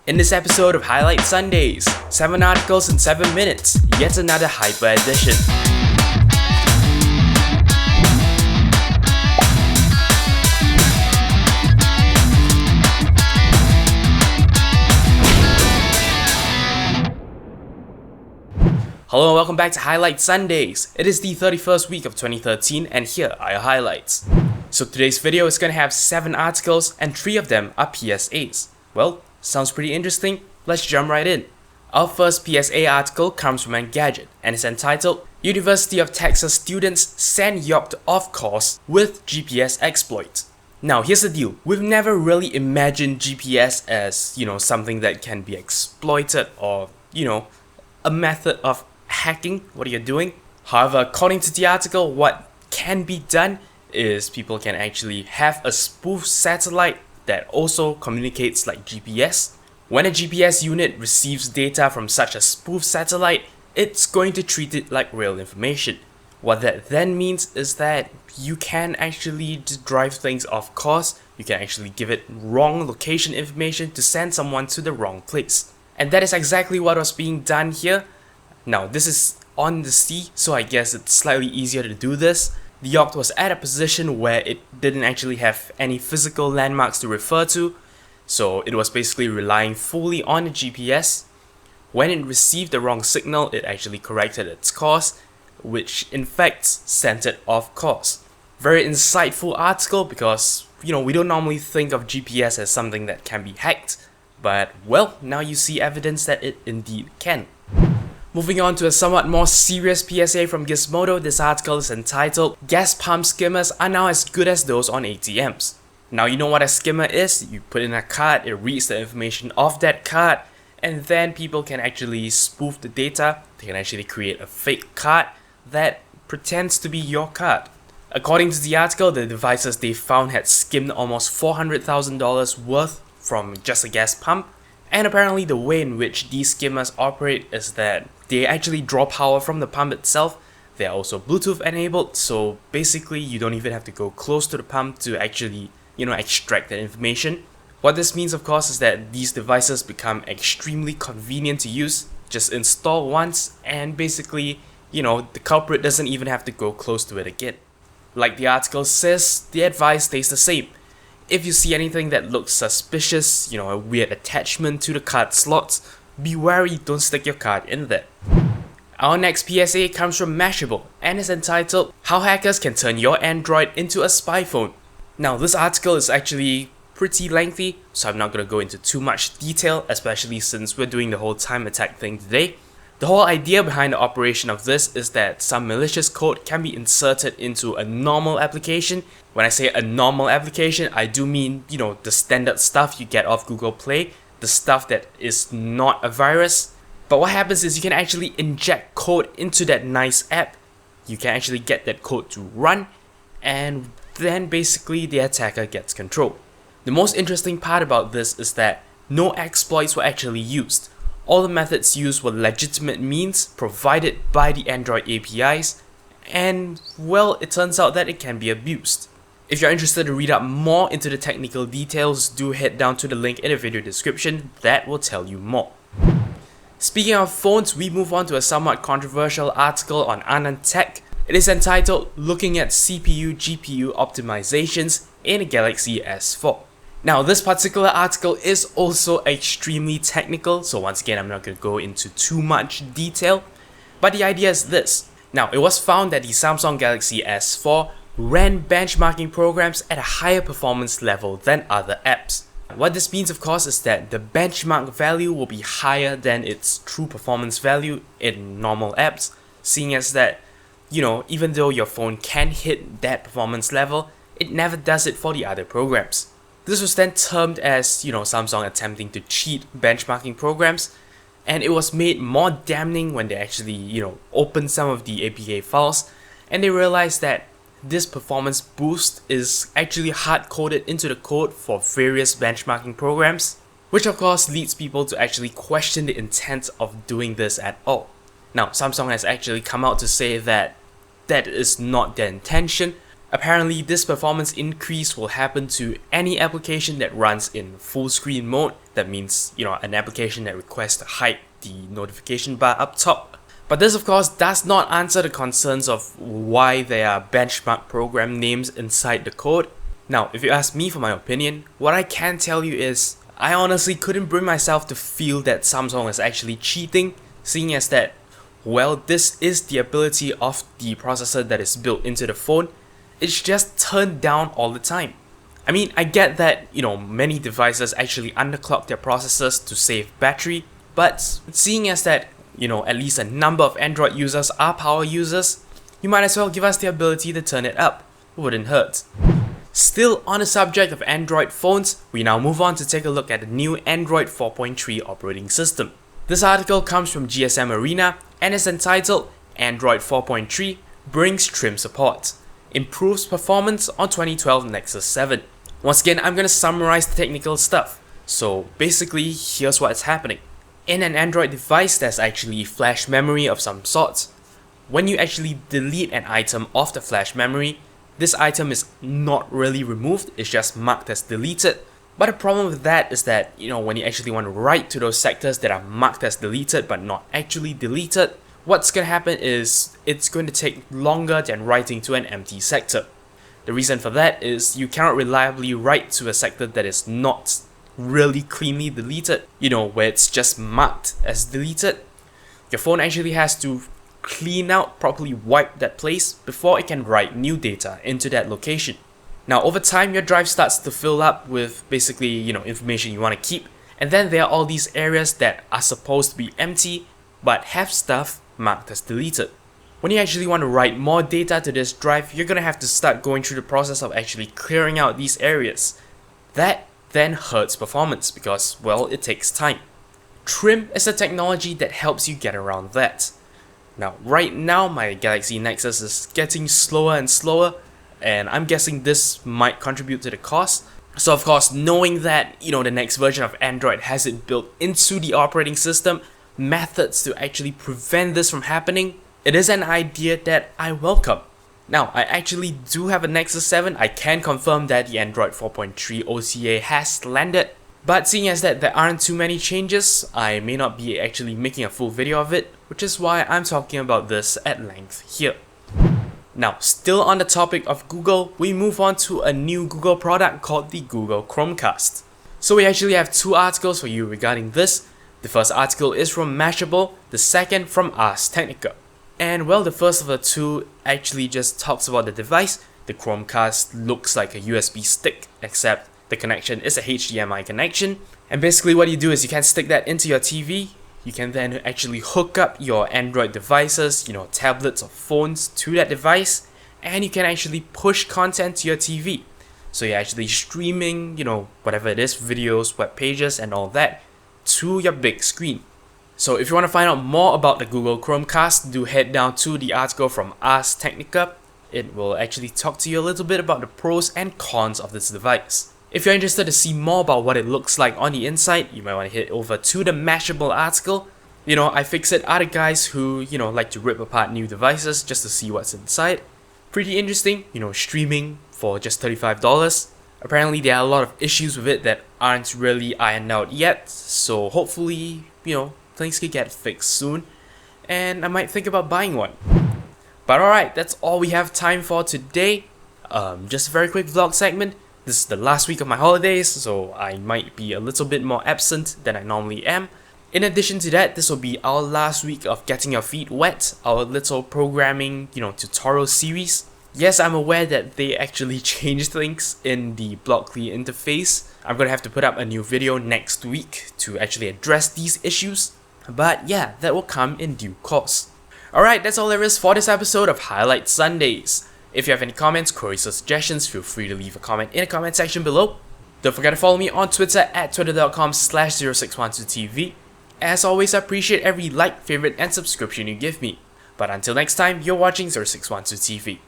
In this episode of Highlight Sundays, 7 articles in 7 minutes, yet another hyper edition. Hello and welcome back to Highlight Sundays. It is the 31st week of 2013 and here are your highlights. So today's video is going to have 7 articles and 3 of them are PSAs. Well, sounds pretty interesting, let's jump right in. Our first PSA article comes from Engadget and is entitled University of Texas Students Send Yacht Off Course with GPS Exploit. Now here's the deal, we've never really imagined GPS as, something that can be exploited or, a method of hacking what you're doing. However, according to the article, what can be done is people can actually have a spoof satellite that also communicates like GPS. When a GPS unit receives data from such a spoof satellite, it's going to treat it like real information. What that then means is that you can actually drive things off course, you can actually give it wrong location information to send someone to the wrong place. And that is exactly what was being done here. Now this is on the sea, so I guess it's slightly easier to do this. The yacht was at a position where it didn't actually have any physical landmarks to refer to, so it was basically relying fully on the GPS. When it received the wrong signal, it actually corrected its course, which in fact sent it off course. Very insightful article because, we don't normally think of GPS as something that can be hacked, but well, now you see evidence that it indeed can. Moving on to a somewhat more serious PSA from Gizmodo, this article is entitled Gas Pump Skimmers are now as good as those on ATMs. Now you know what a skimmer is, you put in a card, it reads the information of that card, and then people can actually spoof the data, they can actually create a fake card that pretends to be your card. According to the article, the devices they found had skimmed almost $400,000 worth from just a gas pump, and apparently the way in which these skimmers operate is that they actually draw power from the pump itself. They are also Bluetooth enabled, so basically you don't even have to go close to the pump to actually, extract that information. What this means, of course, is that these devices become extremely convenient to use. Just install once and basically, the culprit doesn't even have to go close to it again. Like the article says, the advice stays the same. If you see anything that looks suspicious, a weird attachment to the card slots, be wary, don't stick your card in there. Our next PSA comes from Mashable and is entitled How Hackers Can Turn Your Android into a SpyPhone. Now this article is actually pretty lengthy, so I'm not going to go into too much detail, especially since we're doing the whole time attack thing today. The whole idea behind the operation of this is that some malicious code can be inserted into a normal application. When I say a normal application, I do mean, the standard stuff you get off Google Play, the stuff that is not a virus. But what happens is you can actually inject code into that nice app. You can actually get that code to run, and then basically the attacker gets control. The most interesting part about this is that no exploits were actually used. All the methods used were legitimate means provided by the Android APIs, and well, it turns out that it can be abused. If you're interested to read up more into the technical details, do head down to the link in the video description, that will tell you more. Speaking of phones, we move on to a somewhat controversial article on AnandTech. It is entitled Looking at CPU-GPU Optimizations in a Galaxy S4. Now this particular article is also extremely technical, so once again I'm not going to go into too much detail, but the idea is this. Now it was found that the Samsung Galaxy S4 ran benchmarking programs at a higher performance level than other apps. What this means, of course, is that the benchmark value will be higher than its true performance value in normal apps, seeing as that, even though your phone can hit that performance level, it never does it for the other programs. This was then termed as, Samsung attempting to cheat benchmarking programs, and it was made more damning when they actually, opened some of the APK files, and they realized that this performance boost is actually hard-coded into the code for various benchmarking programs, which of course leads people to actually question the intent of doing this at all. Now, Samsung has actually come out to say that that is not their intention. Apparently, this performance increase will happen to any application that runs in full screen mode. That means, an application that requests to hide the notification bar up top. But this of course does not answer the concerns of why there are benchmark program names inside the code. Now, if you ask me for my opinion, what I can tell you is, I honestly couldn't bring myself to feel that Samsung is actually cheating, seeing as that, well, this is the ability of the processor that is built into the phone. It's just turned down all the time. I mean, I get that, many devices actually underclock their processors to save battery, but seeing as that, at least a number of Android users are power users, you might as well give us the ability to turn it up. It wouldn't hurt. Still on the subject of Android phones, we now move on to take a look at the new Android 4.3 operating system. This article comes from GSMArena and is entitled Android 4.3 brings trim support, improves performance on 2012 Nexus 7. Once again, I'm going to summarize the technical stuff. So basically, here's what's happening. In an Android device, there's actually flash memory of some sort. When you actually delete an item off the flash memory, this item is not really removed, it's just marked as deleted. But the problem with that is that, when you actually want to write to those sectors that are marked as deleted but not actually deleted, what's going to happen is it's going to take longer than writing to an empty sector. The reason for that is you cannot reliably write to a sector that is not really cleanly deleted, where it's just marked as deleted. Your phone actually has to clean out, properly wipe that place before it can write new data into that location. Now over time, your drive starts to fill up with basically, information you want to keep, and then there are all these areas that are supposed to be empty but have stuff marked as deleted. When you actually want to write more data to this drive, you're gonna have to start going through the process of actually clearing out these areas. That then hurts performance because, well, it takes time. Trim is a technology that helps you get around that. Now, right now, my Galaxy Nexus is getting slower and slower, and I'm guessing this might contribute to the cost. So of course, knowing that, the next version of Android has it built into the operating system, methods to actually prevent this from happening, it is an idea that I welcome. Now, I actually do have a Nexus 7, I can confirm that the Android 4.3 OTA has landed, but seeing as that there aren't too many changes, I may not be actually making a full video of it, which is why I'm talking about this at length here. Now, still on the topic of Google, we move on to a new Google product called the Google Chromecast. So we actually have two articles for you regarding this. The first article is from Mashable, the second from Ars Technica. And well, the first of the two actually just talks about the device. The Chromecast looks like a USB stick, except the connection is a HDMI connection. And basically what you do is you can stick that into your TV. You can then actually hook up your Android devices, tablets or phones to that device, and you can actually push content to your TV. So you're actually streaming, whatever it is, videos, web pages and all that to your big screen. So if you want to find out more about the Google Chromecast, do head down to the article from Ars Technica. It will actually talk to you a little bit about the pros and cons of this device. If you're interested to see more about what it looks like on the inside, you might want to head over to the Mashable article. iFixit are the guys who, like to rip apart new devices just to see what's inside. Pretty interesting, streaming for just $35. Apparently there are a lot of issues with it that aren't really ironed out yet, so hopefully, things could get fixed soon, and I might think about buying one. But alright, that's all we have time for today. Just a very quick vlog segment. This is the last week of my holidays, so I might be a little bit more absent than I normally am. In addition to that, this will be our last week of Getting Your Feet Wet, our little programming, tutorial series. Yes, I'm aware that they actually changed things in the Blockly interface. I'm gonna have to put up a new video next week to actually address these issues. But yeah, that will come in due course. Alright, that's all there is for this episode of Highlight Sundays. If you have any comments, queries or suggestions, feel free to leave a comment in the comment section below. Don't forget to follow me on Twitter at twitter.com/0612tv. As always, I appreciate every like, favorite and subscription you give me. But until next time, you're watching 0612TV.